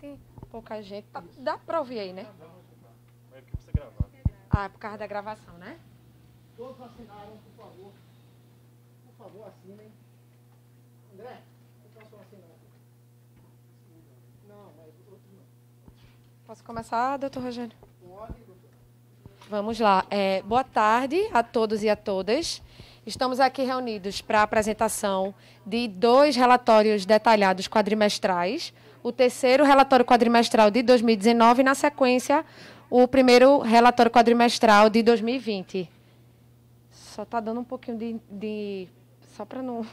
tem pouca gente. Dá para ouvir aí, né? É porque precisa gravar. Ah, por causa da gravação, né? Todos assinaram, por favor. Por favor, assinem. André, eu posso assinar? Não, mas outros não. Posso começar, doutor Rogério? Pode, doutor. Vamos lá. Boa tarde a todos e a todas. Estamos aqui reunidos para a apresentação de 2 relatórios detalhados quadrimestrais. O terceiro relatório quadrimestral de 2019 e, na sequência, o primeiro relatório quadrimestral de 2020. Só está dando um pouquinho de... Só para não...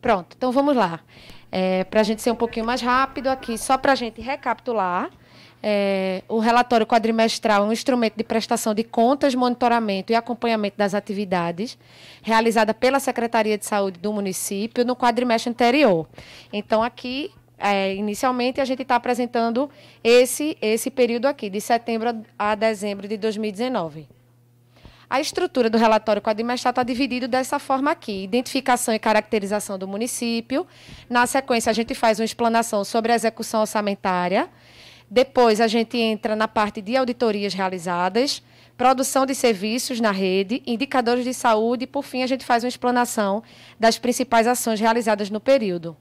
Pronto, então vamos lá. Para a gente ser um pouquinho mais rápido aqui, só para a gente recapitular... o relatório quadrimestral é um instrumento de prestação de contas, monitoramento e acompanhamento das atividades realizada pela Secretaria de Saúde do município no quadrimestre anterior. Então, aqui, inicialmente, a gente está apresentando esse período aqui, de setembro a dezembro de 2019. A estrutura do relatório quadrimestral está dividida dessa forma aqui: identificação e caracterização do município. Na sequência, a gente faz uma explanação sobre a execução orçamentária. Depois, a gente entra na parte de auditorias realizadas, produção de serviços na rede, indicadores de saúde e, por fim, a gente faz uma explanação das principais ações realizadas no período.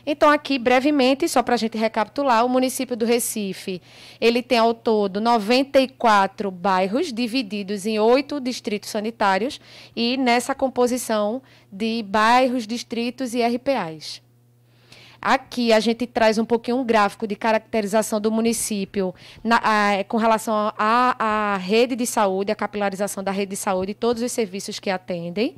Então, aqui, brevemente, só para a gente recapitular, o município do Recife, ele tem ao todo 94 bairros divididos em 8 distritos sanitários e nessa composição de bairros, distritos e RPAs. Aqui a gente traz um pouquinho um gráfico de caracterização do município com relação à rede de saúde, a capilarização da rede de saúde e todos os serviços que atendem.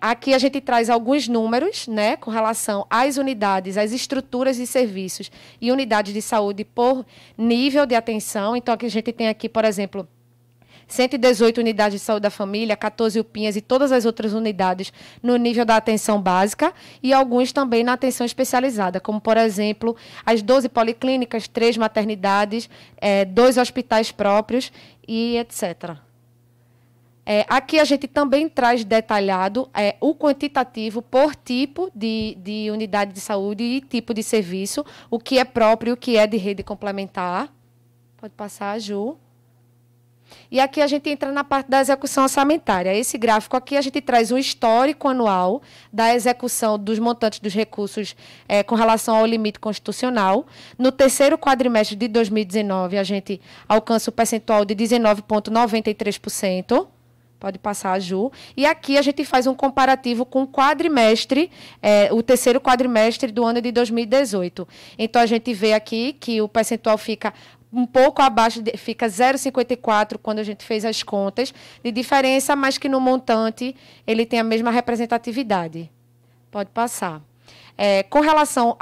Aqui a gente traz alguns números, né, com relação às unidades, às estruturas de serviços e unidades de saúde por nível de atenção. Então, aqui a gente tem aqui, por exemplo, 118 unidades de saúde da família, 14 UPINhas e todas as outras unidades no nível da atenção básica e alguns também na atenção especializada, como, por exemplo, as 12 policlínicas, 3 maternidades, 2 hospitais próprios e etc. Aqui a gente também traz detalhado o quantitativo por tipo de unidade de saúde e tipo de serviço, o que é próprio e o que é de rede complementar. Pode passar, Ju. E aqui a gente entra na parte da execução orçamentária. Esse gráfico aqui a gente traz um histórico anual da execução dos montantes dos recursos com relação ao limite constitucional. No terceiro quadrimestre de 2019, a gente alcança o percentual de 19,93%. Pode passar, Ju. E aqui a gente faz um comparativo com o quadrimestre, o terceiro quadrimestre do ano de 2018. Então, a gente vê aqui que o percentual fica um pouco abaixo, fica 0,54 quando a gente fez as contas de diferença, mas que no montante ele tem a mesma representatividade. Pode passar. Com relação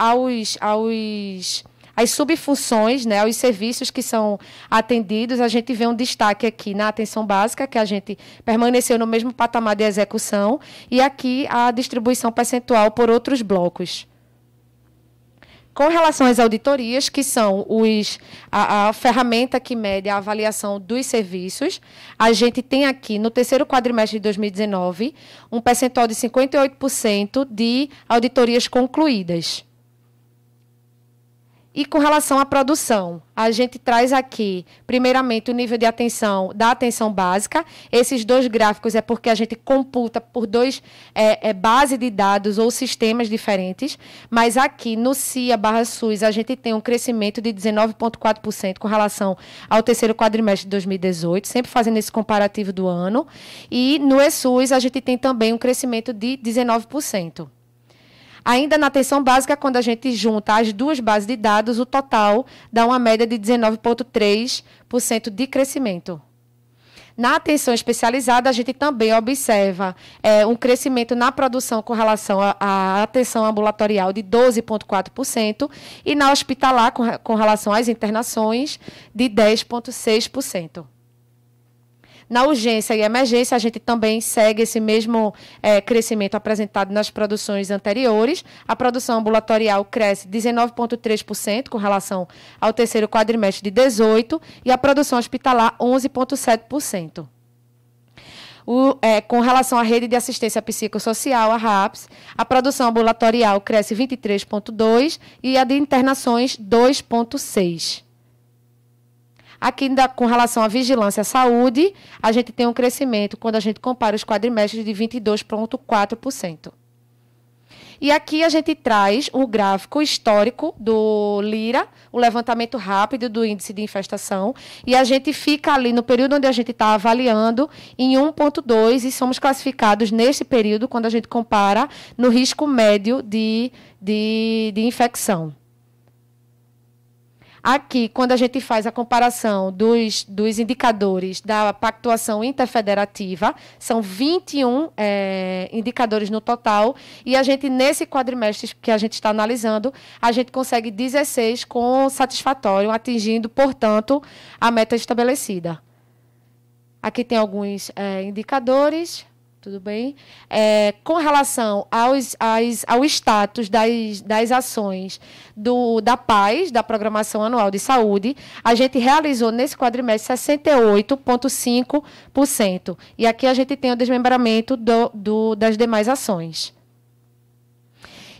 às subfunções, né, aos serviços que são atendidos, a gente vê um destaque aqui na atenção básica, que a gente permaneceu no mesmo patamar de execução, e aqui a distribuição percentual por outros blocos. Com relação às auditorias, que são a ferramenta que mede a avaliação dos serviços, a gente tem aqui, no terceiro quadrimestre de 2019, um percentual de 58% de auditorias concluídas. E com relação à produção, a gente traz aqui, primeiramente, o nível de atenção da atenção básica. Esses 2 gráficos é porque a gente computa por 2 bases de dados ou sistemas diferentes, mas aqui no CIA/SUS a gente tem um crescimento de 19,4% com relação ao terceiro quadrimestre de 2018, sempre fazendo esse comparativo do ano. E no ESUS a gente tem também um crescimento de 19%. Ainda na atenção básica, quando a gente junta as 2 bases de dados, o total dá uma média de 19,3% de crescimento. Na atenção especializada, a gente também observa um crescimento na produção com relação à atenção ambulatorial de 12,4% e na hospitalar, com relação às internações, de 10,6%. Na urgência e emergência, a gente também segue esse mesmo crescimento apresentado nas produções anteriores. A produção ambulatorial cresce 19,3% com relação ao terceiro quadrimestre de 2018 e a produção hospitalar 11,7%. Com relação à rede de assistência psicossocial, a RAPS, a produção ambulatorial cresce 23,2% e a de internações 2,6%. Aqui, com relação à vigilância à saúde, a gente tem um crescimento, quando a gente compara os quadrimestres, de 22,4%. E aqui a gente traz o gráfico histórico do LIRA, o levantamento rápido do índice de infestação, e a gente fica ali no período onde a gente está avaliando em 1,2, e somos classificados nesse período, quando a gente compara, no risco médio de infecção. Aqui, quando a gente faz a comparação dos indicadores da pactuação interfederativa, são 21 indicadores no total, e a gente, nesse quadrimestre que a gente está analisando, a gente consegue 16 com satisfatório, atingindo, portanto, a meta estabelecida. Aqui tem alguns indicadores. Tudo bem? Com relação ao status das ações da PAS, da Programação Anual de Saúde, a gente realizou nesse quadrimestre 68,5%. E aqui a gente tem o desmembramento das demais ações.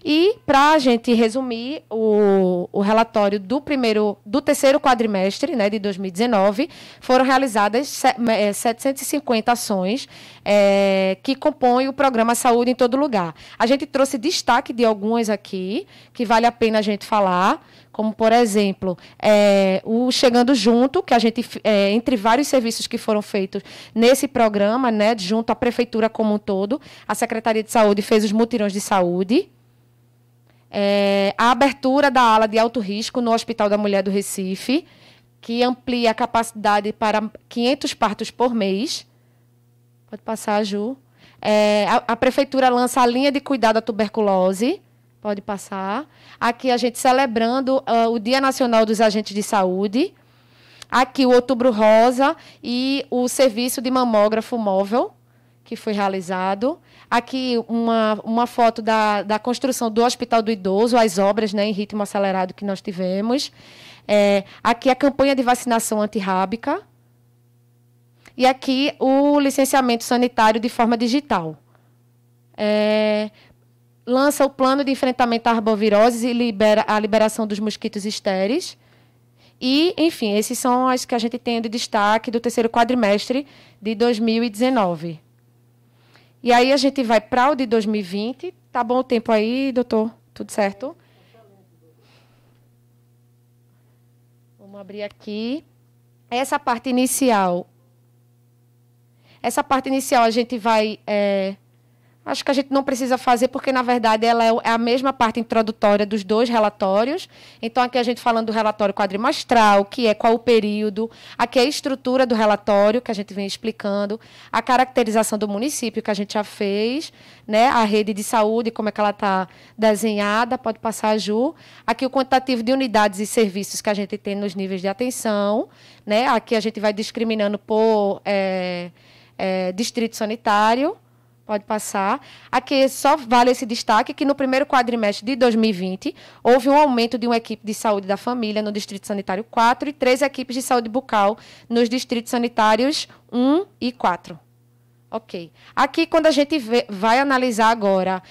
E, para a gente resumir o relatório do terceiro quadrimestre, né, de 2019, foram realizadas 750 ações que compõem o programa Saúde em Todo Lugar. A gente trouxe destaque de algumas aqui, que vale a pena a gente falar, como, por exemplo, o Chegando Junto, que a gente, entre vários serviços que foram feitos nesse programa, né, junto à Prefeitura como um todo, a Secretaria de Saúde fez os mutirões de saúde. A abertura da ala de alto risco no Hospital da Mulher do Recife, que amplia a capacidade para 500 partos por mês. Pode passar, Ju. A Prefeitura lança a linha de cuidado à tuberculose. Pode passar. Aqui a gente celebrando o Dia Nacional dos Agentes de Saúde. Aqui o Outubro Rosa e o serviço de mamógrafo móvel, que foi realizado. Aqui uma foto da construção do Hospital do Idoso, as obras, né, em ritmo acelerado que nós tivemos. Aqui a campanha de vacinação antirrábica. E aqui o licenciamento sanitário de forma digital. Lança o plano de enfrentamento à arbovirose e a liberação dos mosquitos estéreis. E, enfim, esses são as que a gente tem de destaque do terceiro quadrimestre de 2019. E aí a gente vai para o de 2020. Tá bom o tempo aí, doutor? Tudo certo? Vamos abrir aqui. Essa parte inicial a gente vai... acho que a gente não precisa fazer, porque, na verdade, ela é a mesma parte introdutória dos dois relatórios. Então, aqui a gente falando do relatório quadrimestral, que é qual o período, aqui é a estrutura do relatório, que a gente vem explicando, a caracterização do município, que a gente já fez, né, a rede de saúde, como é que ela está desenhada, pode passar, Ju. Aqui o quantitativo de unidades e serviços que a gente tem nos níveis de atenção, né? Aqui a gente vai discriminando por distrito sanitário. Pode passar. Aqui só vale esse destaque que no primeiro quadrimestre de 2020 houve um aumento de uma equipe de saúde da família no Distrito Sanitário 4 e 3 equipes de saúde bucal nos Distritos Sanitários 1 e 4. Ok. Aqui, quando a gente vai analisar agora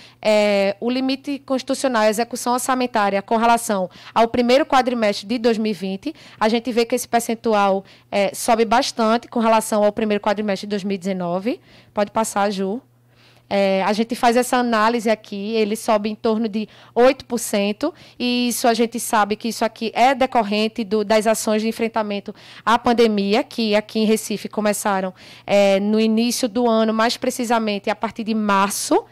o limite constitucional e a execução orçamentária com relação ao primeiro quadrimestre de 2020, a gente vê que esse percentual sobe bastante com relação ao primeiro quadrimestre de 2019. Pode passar, Ju. A gente faz essa análise aqui, ele sobe em torno de 8%, e isso a gente sabe que isso aqui é decorrente das ações de enfrentamento à pandemia, que aqui em Recife começaram no início do ano, mais precisamente a partir de março.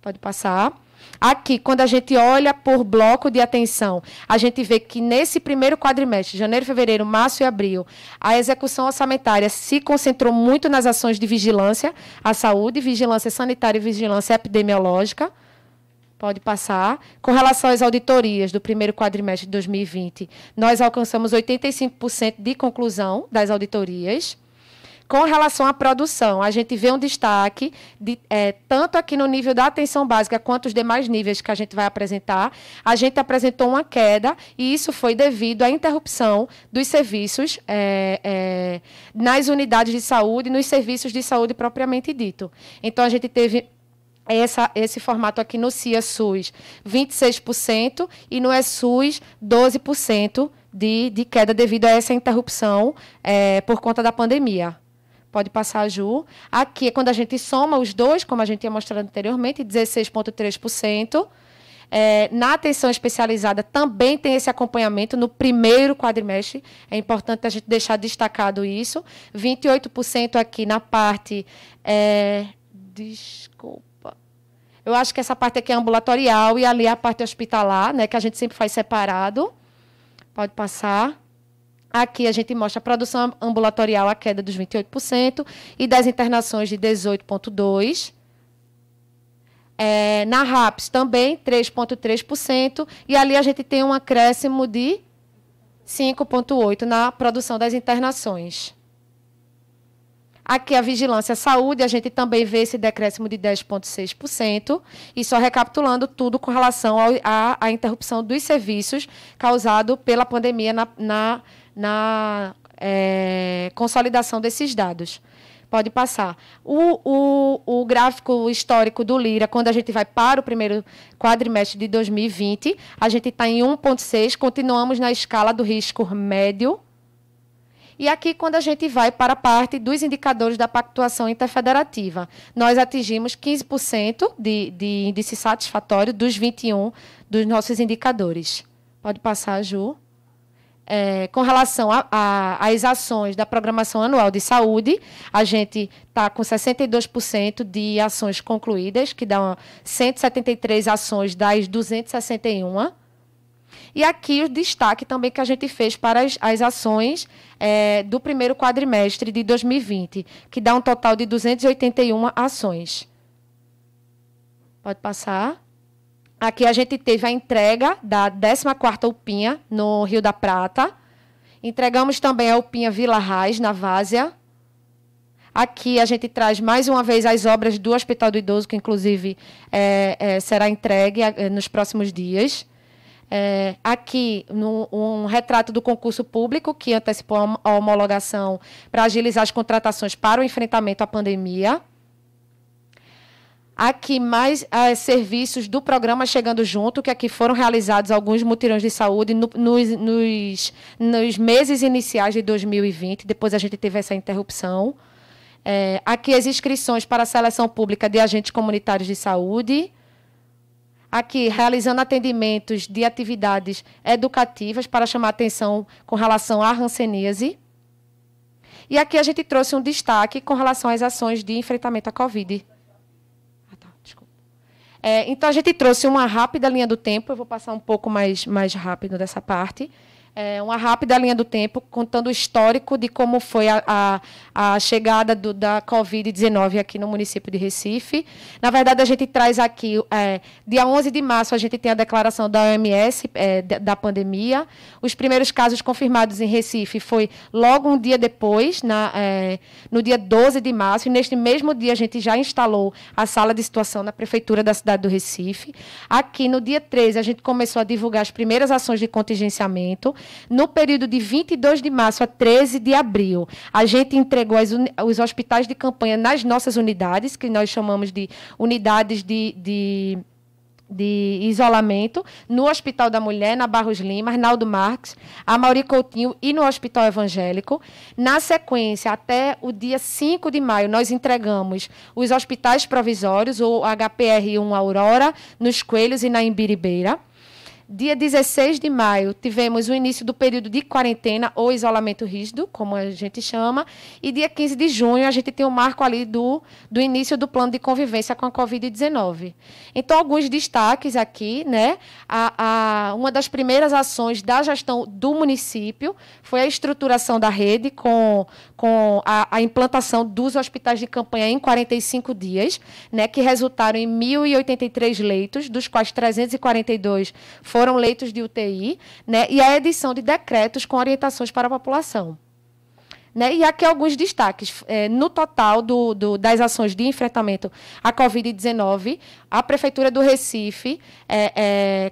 Pode passar. Aqui, quando a gente olha por bloco de atenção, a gente vê que nesse primeiro quadrimestre, janeiro, fevereiro, março e abril, a execução orçamentária se concentrou muito nas ações de vigilância à saúde, vigilância sanitária e vigilância epidemiológica. Pode passar. Com relação às auditorias do primeiro quadrimestre de 2020, nós alcançamos 85% de conclusão das auditorias. Com relação à produção, a gente vê um destaque, tanto aqui no nível da atenção básica quanto os demais níveis que a gente vai apresentar. A gente apresentou uma queda, e isso foi devido à interrupção dos serviços nas unidades de saúde, nos serviços de saúde propriamente dito. Então, a gente teve esse formato aqui no CIA-SUS, 26%, e no ESUS, 12% de queda devido a essa interrupção por conta da pandemia. Pode passar, Ju. Aqui é quando a gente soma os dois, como a gente tinha mostrado anteriormente, 16,3%. Na atenção especializada também tem esse acompanhamento no primeiro quadrimestre. É importante a gente deixar destacado isso. 28% aqui na parte... desculpa. Eu acho que essa parte aqui é ambulatorial e ali é a parte hospitalar, né, que a gente sempre faz separado. Pode passar. Aqui a gente mostra a produção ambulatorial, a queda dos 28%, e das internações de 18,2%. Na RAPS também, 3,3%, e ali a gente tem um acréscimo de 5,8% na produção das internações. Aqui a vigilância à saúde, a gente também vê esse decréscimo de 10,6%, e só recapitulando tudo com relação à interrupção dos serviços causado pela pandemia na consolidação desses dados. Pode passar. O gráfico histórico do Lira, quando a gente vai para o primeiro quadrimestre de 2020, a gente está em 1,6, continuamos na escala do risco médio. E aqui, quando a gente vai para a parte dos indicadores da pactuação interfederativa, nós atingimos 15% de índice satisfatório dos 21 dos nossos indicadores. Pode passar, Ju. Com relação às ações da Programação Anual de Saúde, a gente está com 62% de ações concluídas, que dão 173 ações das 261. E aqui o destaque também que a gente fez para as ações do primeiro quadrimestre de 2020, que dá um total de 281 ações. Pode passar. Aqui a gente teve a entrega da 14ª UPinha, no Rio da Prata. Entregamos também a UPinha Vila Raiz, na Várzea. Aqui a gente traz mais uma vez as obras do Hospital do Idoso, que inclusive será entregue nos próximos dias. Aqui, um retrato do concurso público, que antecipou a homologação para agilizar as contratações para o enfrentamento à pandemia. Aqui, mais serviços do programa Chegando Junto, que aqui foram realizados alguns mutirões de saúde nos meses iniciais de 2020, depois a gente teve essa interrupção. Aqui, as inscrições para a seleção pública de agentes comunitários de saúde. Aqui, realizando atendimentos de atividades educativas para chamar atenção com relação à hanseníase. E aqui a gente trouxe um destaque com relação às ações de enfrentamento à Covid. Então, a gente trouxe uma rápida linha do tempo, eu vou passar um pouco mais rápido dessa parte. Uma rápida linha do tempo, contando o histórico de como foi a chegada da Covid-19 aqui no município de Recife. Na verdade, a gente traz aqui, dia 11 de março, a gente tem a declaração da OMS da pandemia. Os primeiros casos confirmados em Recife foi logo um dia depois, no dia 12 de março, e neste mesmo dia a gente já instalou a sala de situação na Prefeitura da cidade do Recife. Aqui, no dia 13, a gente começou a divulgar as primeiras ações de contingenciamento. No período de 22 de março a 13 de abril, a gente entregou os hospitais de campanha nas nossas unidades, que nós chamamos de unidades de isolamento, no Hospital da Mulher, na Barros Lima, Arnaldo Marques, Amaury Coutinho e no Hospital Evangélico. Na sequência, até o dia 5 de maio, nós entregamos os hospitais provisórios, o HPR1 Aurora, nos Coelhos e na Imbiribeira. Dia 16 de maio, tivemos o início do período de quarentena ou isolamento rígido, como a gente chama, e dia 15 de junho a gente tem o marco ali do início do plano de convivência com a Covid-19. Então, alguns destaques aqui, né? Uma das primeiras ações da gestão do município foi a estruturação da rede com a implantação dos hospitais de campanha em 45 dias, né, que resultaram em 1.083 leitos, dos quais 342 foram leitos de UTI, né, e a edição de decretos com orientações para a população. né? E aqui alguns destaques. No total das ações de enfrentamento à Covid-19, a Prefeitura do Recife,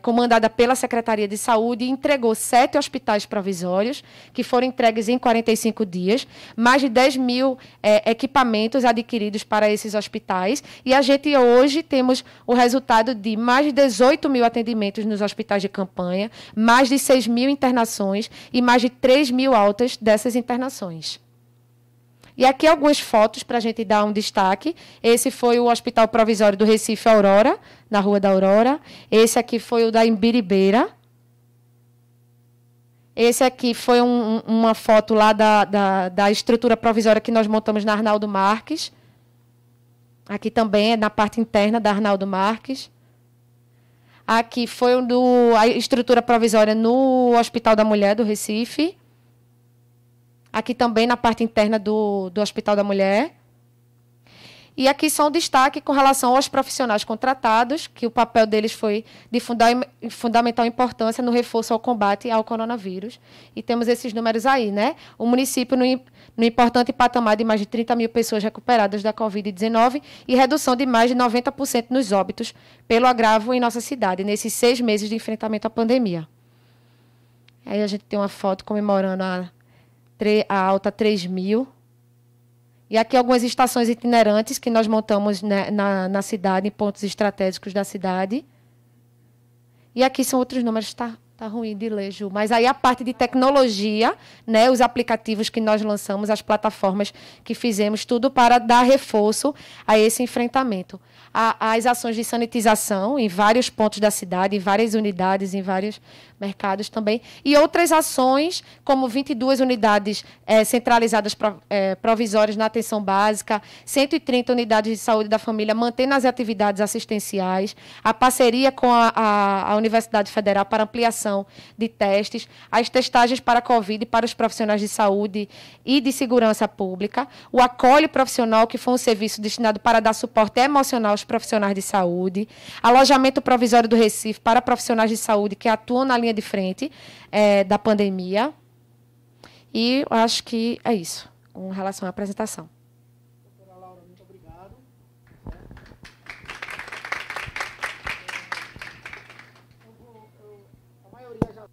comandada pela Secretaria de Saúde, entregou 7 hospitais provisórios, que foram entregues em 45 dias, mais de 10 mil equipamentos adquiridos para esses hospitais, e a gente hoje temos o resultado de mais de 18 mil atendimentos nos hospitais de campanha, mais de 6 mil internações e mais de 3 mil altas dessas internações. E aqui algumas fotos para a gente dar um destaque. Esse foi o Hospital Provisório do Recife Aurora, na Rua da Aurora. Esse aqui foi o da Imbiribeira. Esse aqui foi uma foto lá da estrutura provisória que nós montamos na Arnaldo Marques. Aqui também é na parte interna da Arnaldo Marques. Aqui foi a estrutura provisória no Hospital da Mulher do Recife. Aqui também na parte interna do Hospital da Mulher. E aqui são destaque com relação aos profissionais contratados, que o papel deles foi de fundamental importância no reforço ao combate ao coronavírus. E temos esses números aí, né? O município no importante patamar de mais de 30 mil pessoas recuperadas da Covid-19 e redução de mais de 90% nos óbitos pelo agravo em nossa cidade, nesses 6 meses de enfrentamento à pandemia. Aí a gente tem uma foto comemorando a alta 3.000. E aqui algumas estações itinerantes que nós montamos, né, na cidade, em pontos estratégicos da cidade. E aqui são outros números, tá ruim de ler, Ju. Mas aí a parte de tecnologia, né, os aplicativos que nós lançamos, as plataformas que fizemos, tudo para dar reforço a esse enfrentamento. As ações de sanitização em vários pontos da cidade, em várias unidades, em vários mercados também. E outras ações, como 22 unidades centralizadas provisórias na atenção básica, 130 unidades de saúde da família, mantendo as atividades assistenciais, a parceria com a Universidade Federal para ampliação de testes, as testagens para a Covid para os profissionais de saúde e de segurança pública, o Acolhe Profissional, que foi um serviço destinado para dar suporte emocional aos profissionais de saúde, alojamento provisório do Recife para profissionais de saúde que atuam na linha de frente da pandemia. E eu acho que é isso, com relação à apresentação. Doutora Laura, muito obrigado. A maioria já...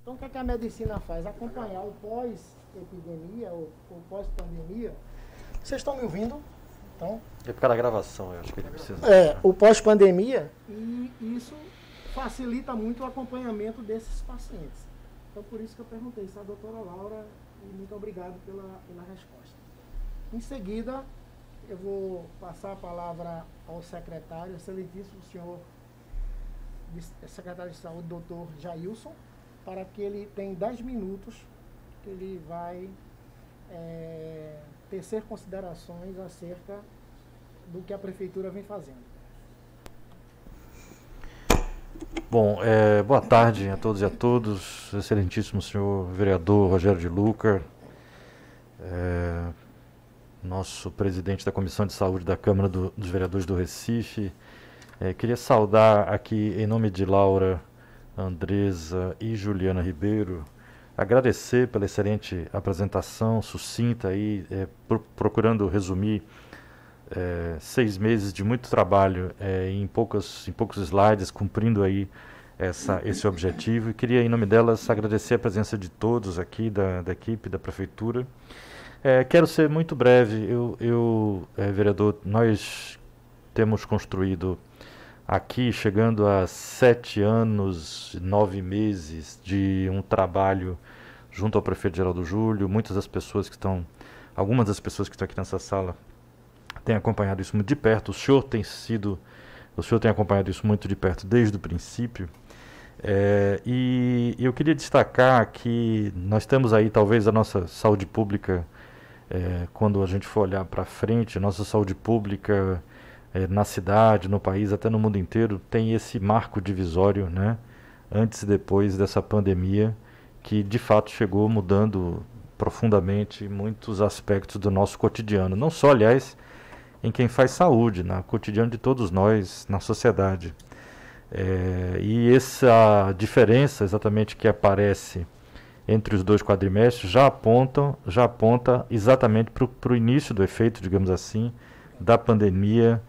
Então, o que a medicina faz? Acompanhar o pós-epidemia, ou pós-pandemia. Vocês estão me ouvindo? Então, É por causa da gravação, eu acho que ele precisa. o pós-pandemia, e isso facilita muito o acompanhamento desses pacientes. Então, por isso que eu perguntei isso à doutora Laura, e muito obrigado pela resposta. Em seguida, eu vou passar a palavra ao secretário, excelentíssimo senhor secretário de Saúde, doutor Jailson, para que ele tenha 10 minutos, que ele vai tecer considerações acerca do que a Prefeitura vem fazendo. Bom, boa tarde a todos e a todos, excelentíssimo senhor vereador Rogério de Luca, nosso presidente da Comissão de Saúde da Câmara dos Vereadores do Recife. Queria saudar aqui, em nome de Laura, Andresa e Juliana Ribeiro, agradecer pela excelente apresentação, sucinta, aí, procurando resumir 6 meses de muito trabalho em poucos slides, cumprindo aí esse objetivo. E queria, em nome delas, agradecer a presença de todos aqui, da equipe, da Prefeitura. Quero ser muito breve. Vereador, nós temos construído aqui, chegando a 7 anos, 9 meses de um trabalho junto ao prefeito Geraldo Júlio. Algumas das pessoas que estão aqui nessa sala têm acompanhado isso muito de perto. O senhor tem acompanhado isso muito de perto desde o princípio. E eu queria destacar que nós temos aí talvez a nossa saúde pública, quando a gente for olhar para frente, a nossa saúde pública na cidade, no país, até no mundo inteiro, tem esse marco divisório, né, antes e depois dessa pandemia, que de fato chegou mudando profundamente muitos aspectos do nosso cotidiano. Não só, aliás, em quem faz saúde, no cotidiano de todos nós, na sociedade. E essa diferença exatamente que aparece entre os 2 quadrimestres já aponta exatamente para o início do efeito, digamos assim, da pandemia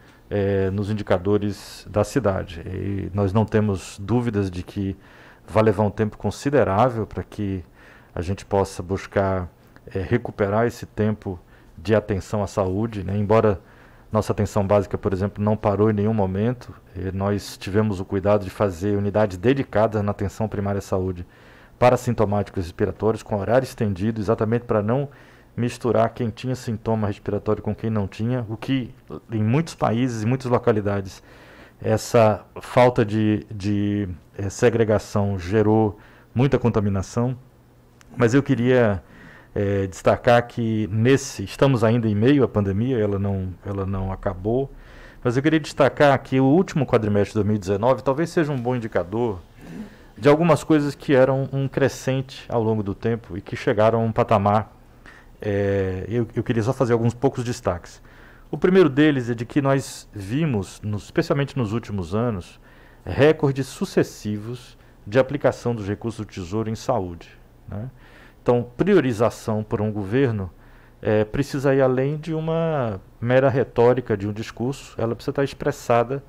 nos indicadores da cidade. E nós não temos dúvidas de que vai levar um tempo considerável para que a gente possa buscar recuperar esse tempo de atenção à saúde, né? Embora nossa atenção básica, por exemplo, não parou em nenhum momento, nós tivemos o cuidado de fazer unidades dedicadas na atenção primária à saúde para sintomáticos respiratórios, com horário estendido, exatamente para não misturar quem tinha sintoma respiratório com quem não tinha, o que em muitos países e muitas localidades essa falta de segregação gerou muita contaminação. Mas eu queria destacar que estamos ainda em meio à pandemia, ela não acabou, mas eu queria destacar que o último quadrimestre de 2019 talvez seja um bom indicador de algumas coisas que eram um crescente ao longo do tempo e que chegaram a um patamar. Eu queria só fazer alguns poucos destaques. O primeiro deles é de que nós vimos, especialmente nos últimos anos, recordes sucessivos de aplicação dos recursos do Tesouro em saúde, né? Então, priorização por um governo precisa ir além de uma mera retórica, de um discurso, ela precisa estar expressada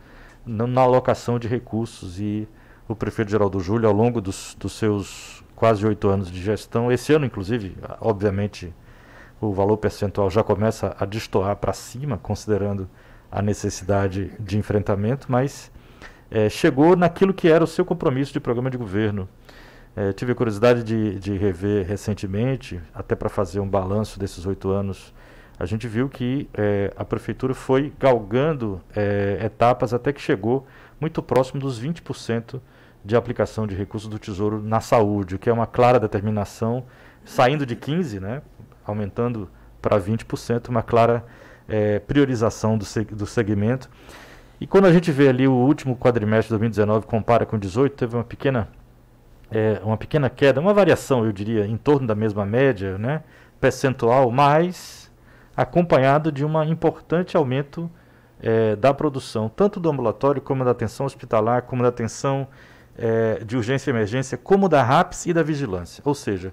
na alocação de recursos. E o prefeito Geraldo Júlio, ao longo dos seus quase 8 anos de gestão, esse ano, inclusive, obviamente, o valor percentual já começa a destoar para cima, considerando a necessidade de enfrentamento, mas chegou naquilo que era o seu compromisso de programa de governo. Tive a curiosidade de rever recentemente, até para fazer um balanço desses 8 anos. A gente viu que a prefeitura foi galgando etapas até que chegou muito próximo dos 20% de aplicação de recursos do Tesouro na saúde, o que é uma clara determinação, saindo de 15%, né, aumentando para 20%, uma clara priorização do segmento. E quando a gente vê ali o último quadrimestre de 2019, compara com 2018, teve uma pequena queda, uma variação, eu diria, em torno da mesma média, né, percentual, mas acompanhado de um importante aumento da produção, tanto do ambulatório, como da atenção hospitalar, como da atenção de urgência e emergência, como da RAPS e da vigilância. Ou seja,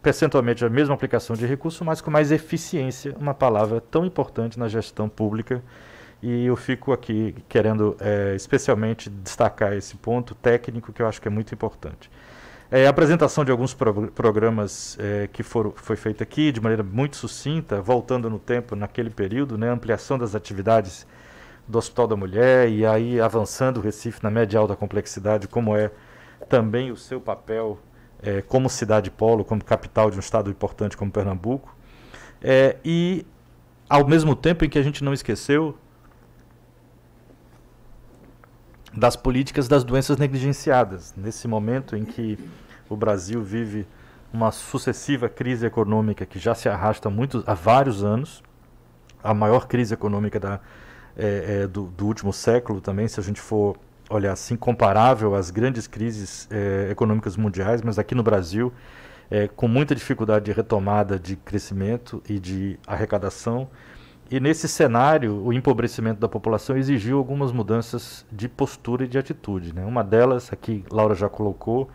percentualmente a mesma aplicação de recurso, mas com mais eficiência, uma palavra tão importante na gestão pública. E eu fico aqui querendo especialmente destacar esse ponto técnico que eu acho que é muito importante. A apresentação de alguns programas que foi feita aqui de maneira muito sucinta, voltando no tempo naquele período, né, ampliação das atividades do Hospital da Mulher e aí avançando o Recife na média e alta complexidade, como é também o seu papel como cidade polo, como capital de um estado importante como Pernambuco. E ao mesmo tempo em que a gente não esqueceu das políticas das doenças negligenciadas, nesse momento em que o Brasil vive uma sucessiva crise econômica que já se arrasta há vários anos, a maior crise econômica do último século também, se a gente for olhar assim, comparável às grandes crises econômicas mundiais, mas aqui no Brasil, com muita dificuldade de retomada de crescimento e de arrecadação. E nesse cenário, o empobrecimento da população exigiu algumas mudanças de postura e de atitude, né? Uma delas, aqui Laura já colocou,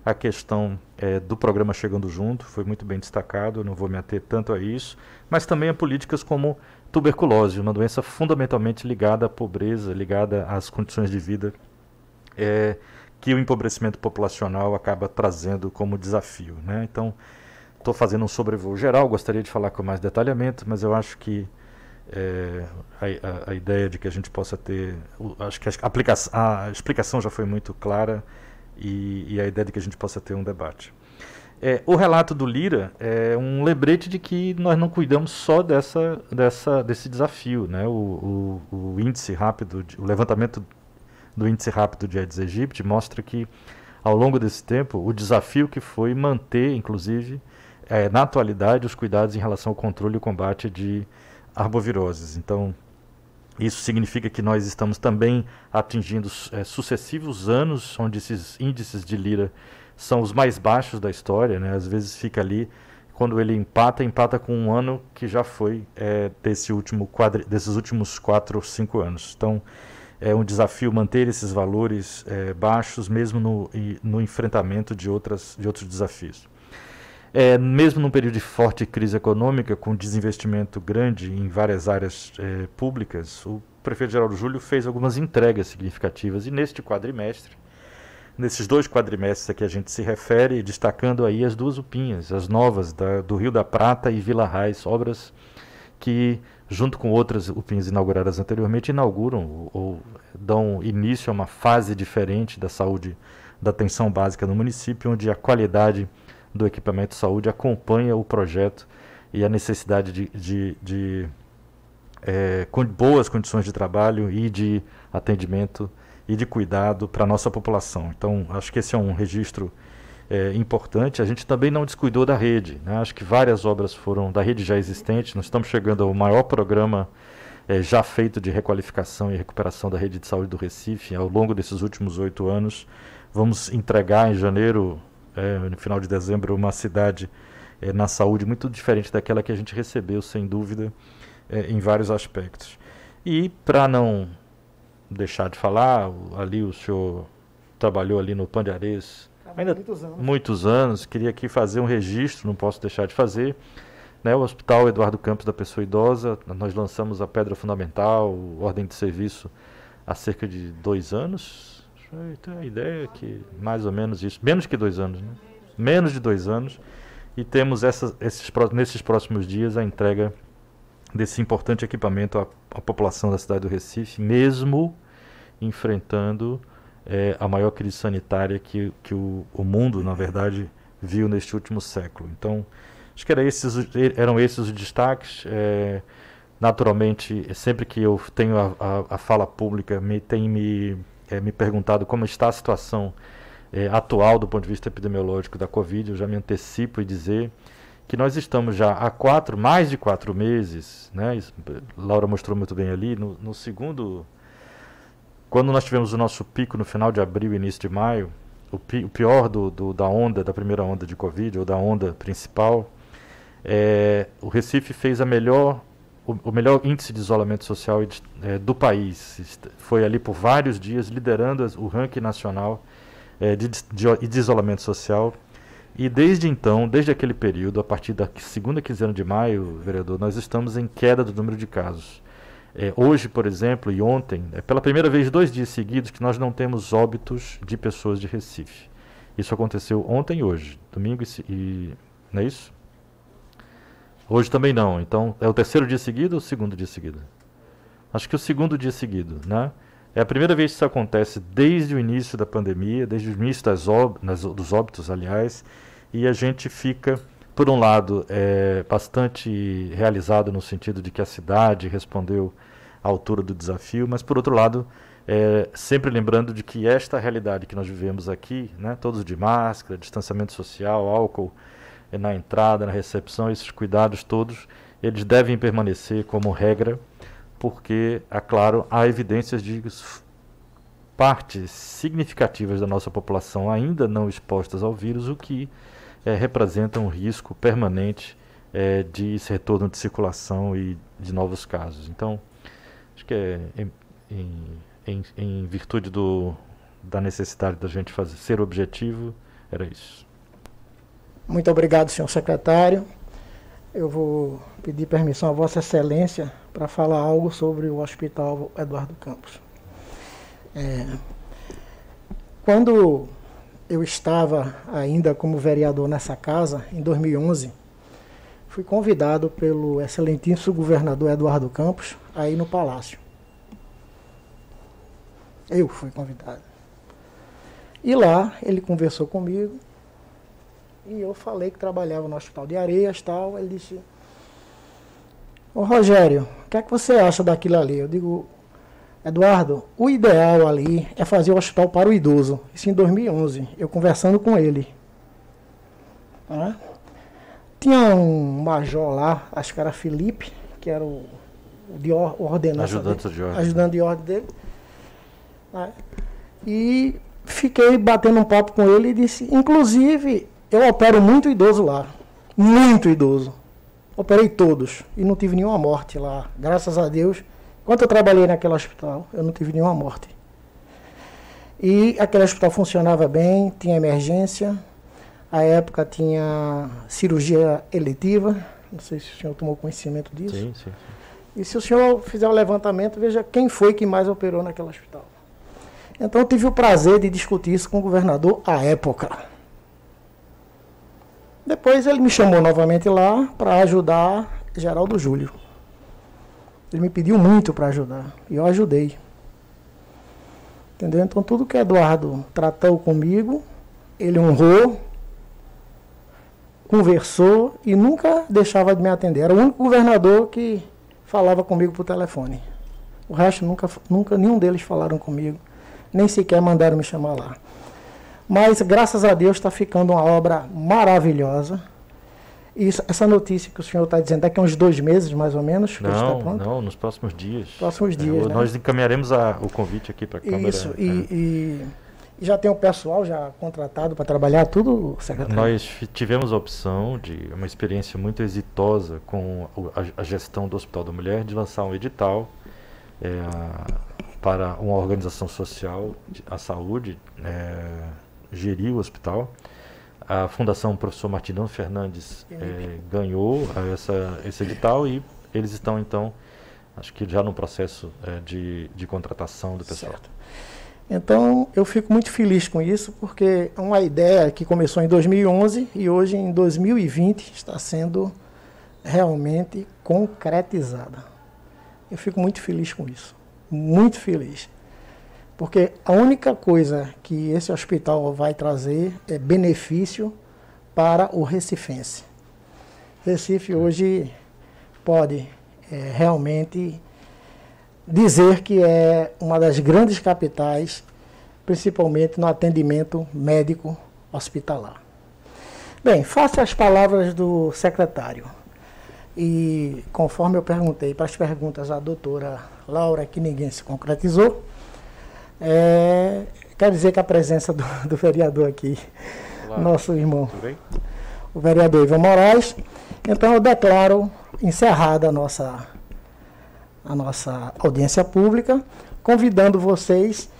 a questão do programa Chegando Junto, foi muito bem destacado, não vou me ater tanto a isso, mas também a políticas como tuberculose, uma doença fundamentalmente ligada à pobreza, ligada às condições de vida que o empobrecimento populacional acaba trazendo como desafio, né? Então, estou fazendo um sobrevoo geral, gostaria de falar com mais detalhamento, mas eu acho que a ideia de que a gente possa ter... Acho que a explicação já foi muito clara e a ideia de que a gente possa ter um debate. O relato do Lira é um lembrete de que nós não cuidamos só desse desafio, né? O índice rápido, o levantamento do índice rápido de Aedes aegypti mostra que, ao longo desse tempo, o desafio que foi manter, inclusive, na atualidade, os cuidados em relação ao controle e combate de arboviroses. Então, isso significa que nós estamos também atingindo sucessivos anos onde esses índices de Lira são os mais baixos da história, né? Às vezes fica ali, quando ele empata com um ano que já foi desses últimos 4 ou 5 anos. Então, é um desafio manter esses valores baixos, mesmo no enfrentamento de outros desafios. Mesmo num período de forte crise econômica, com desinvestimento grande em várias áreas públicas, o prefeito Geraldo Júlio fez algumas entregas significativas, e nesses 2 quadrimestres a que a gente se refere, destacando aí as 2 UPINhas, as novas do Rio da Prata e Vila Raiz, obras que, junto com outras UPINhas inauguradas anteriormente, inauguram ou dão início a uma fase diferente da saúde, da atenção básica no município, onde a qualidade do equipamento de saúde acompanha o projeto e a necessidade de boas condições de trabalho e de atendimento e de cuidado para a nossa população. Então, acho que esse é um registro importante. A gente também não descuidou da rede, né? Acho que várias obras foram da rede já existente. Nós estamos chegando ao maior programa já feito de requalificação e recuperação da rede de saúde do Recife ao longo desses últimos 8 anos. Vamos entregar em janeiro, no final de dezembro, uma cidade na saúde muito diferente daquela que a gente recebeu, sem dúvida, em vários aspectos. E, para não deixar de falar, ali o senhor trabalhou ali no Pandiarês ainda muitos anos, queria aqui fazer um registro, não posso deixar de fazer, né? O Hospital Eduardo Campos da Pessoa Idosa, nós lançamos a Pedra Fundamental, ordem de serviço, há cerca de 2 anos, tenho a ideia que mais ou menos isso, menos que 2 anos, né? Menos de 2 anos, e temos nesses próximos dias a entrega desse importante equipamento à população da cidade do Recife, mesmo enfrentando a maior crise sanitária que o mundo, na verdade, viu neste último século. Então, acho que eram esses os destaques. Naturalmente, sempre que eu tenho a fala pública, tem me perguntado como está a situação atual do ponto de vista epidemiológico da Covid. Eu já me antecipo e dizer que nós estamos já há mais de 4 meses, né? Laura mostrou muito bem ali, no segundo... Quando nós tivemos o nosso pico no final de abril e início de maio, o pior da primeira onda de Covid, ou da onda principal, o Recife fez o melhor índice de isolamento social do país. Foi ali por vários dias liderando o ranking nacional de isolamento social. E desde então, desde aquele período, a partir da segunda quinzena de maio, vereador, nós estamos em queda do número de casos. Hoje, por exemplo, e ontem, pela primeira vez 2 dias seguidos que nós não temos óbitos de pessoas de Recife. Isso aconteceu ontem e hoje, domingo não é isso? Hoje também não. Então, é o 3º dia seguido ou o 2º dia seguido? Acho que o 2º dia seguido, né? É a primeira vez que isso acontece desde o início da pandemia, desde o início dos óbitos, aliás, e a gente fica, por um lado, bastante realizado no sentido de que a cidade respondeu à altura do desafio, mas, por outro lado, sempre lembrando de que esta realidade que nós vivemos aqui, né, todos de máscara, distanciamento social, álcool na entrada, na recepção, esses cuidados todos, eles devem permanecer como regra, porque, é claro, há evidências de partes significativas da nossa população ainda não expostas ao vírus, o que representa um risco permanente de retorno de circulação e de novos casos. Então, acho que em virtude da necessidade da gente ser objetivo, era isso. Muito obrigado, senhor secretário. eu vou pedir permissão a Vossa Excelência para falar algo sobre o Hospital Eduardo Campos. Quando eu estava ainda como vereador nessa casa, em 2011, fui convidado pelo excelentíssimo governador Eduardo Campos a ir no Palácio. Eu fui convidado. E lá ele conversou comigo e eu falei que trabalhava no Hospital de Areias e tal. Ele disse: ô Rogério, o que é que você acha daquilo ali? Eu digo: Eduardo, o ideal ali é fazer o hospital para o idoso. Isso em 2011, eu conversando com ele. Tinha um major lá, acho que era Felipe, que era o de ordenança ajudante de ordem dele. E fiquei batendo um papo com ele e disse: inclusive, eu opero muito idoso lá. Muito idoso. Operei todos e não tive nenhuma morte lá. Graças a Deus. Enquanto eu trabalhei naquele hospital, eu não tive nenhuma morte. E aquele hospital funcionava bem, tinha emergência. À época tinha cirurgia eletiva. Não sei se o senhor tomou conhecimento disso. Sim. E se o senhor fizer o levantamento, veja quem foi que mais operou naquele hospital. Então eu tive o prazer de discutir isso com o governador à época. Depois ele me chamou novamente lá para ajudar Geraldo Júlio. Ele me pediu muito para ajudar e eu ajudei. Entendeu? Então tudo que Eduardo tratou comigo, ele honrou, conversou e nunca deixava de me atender. Era o único governador que falava comigo por telefone. O resto nunca nenhum deles falaram comigo, nem sequer mandaram me chamar lá. Mas graças a Deus está ficando uma obra maravilhosa. E essa notícia que o senhor está dizendo, daqui a uns 2 meses, mais ou menos, que está pronto? Não, nos próximos dias. Próximos dias, né? Nós encaminharemos o convite aqui para a Câmara. Isso, e já tem o pessoal já contratado para trabalhar tudo, secretário? Nós tivemos a opção de uma experiência muito exitosa com a gestão do Hospital da Mulher, de lançar um edital para uma organização social, a saúde, gerir o hospital. A Fundação Professor Martinão Fernandes ganhou esse edital e eles estão, então, acho que já no processo de contratação do pessoal. Certo. Então, eu fico muito feliz com isso, porque é uma ideia que começou em 2011 e hoje, em 2020, está sendo realmente concretizada. Eu fico muito feliz com isso, muito feliz. Porque a única coisa que esse hospital vai trazer é benefício para o recifense. Recife hoje pode realmente dizer que é uma das grandes capitais, principalmente no atendimento médico hospitalar. Bem, face às palavras do secretário, e conforme eu perguntei para as perguntas à doutora Laura, que ninguém se concretizou, quero dizer que a presença do vereador aqui, olá, nosso irmão, o vereador Ivan Moraes, então eu declaro encerrada a nossa audiência pública, convidando vocês,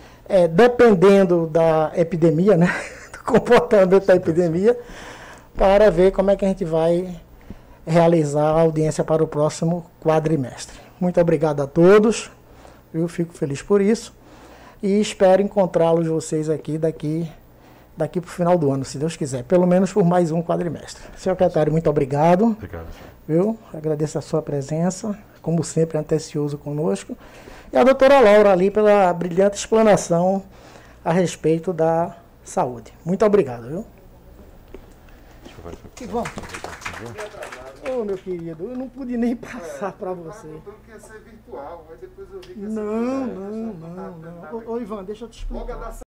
dependendo da epidemia, né, do comportamento da epidemia, para ver como é que a gente vai realizar a audiência para o próximo quadrimestre. Muito obrigado a todos, eu fico feliz por isso. E espero encontrá-los vocês aqui daqui para o final do ano, se Deus quiser. Pelo menos por mais um quadrimestre. Secretário, muito obrigado. Obrigado. Viu? Agradeço a sua presença, como sempre, atencioso conosco. E a doutora Laura ali pela brilhante explanação a respeito da saúde. Muito obrigado, viu? Que bom. Ô, meu querido, eu não pude nem passar para você. Que ia ser virtual, mas depois eu vi que ia ser não. Ô, Ivan, deixa eu te explicar.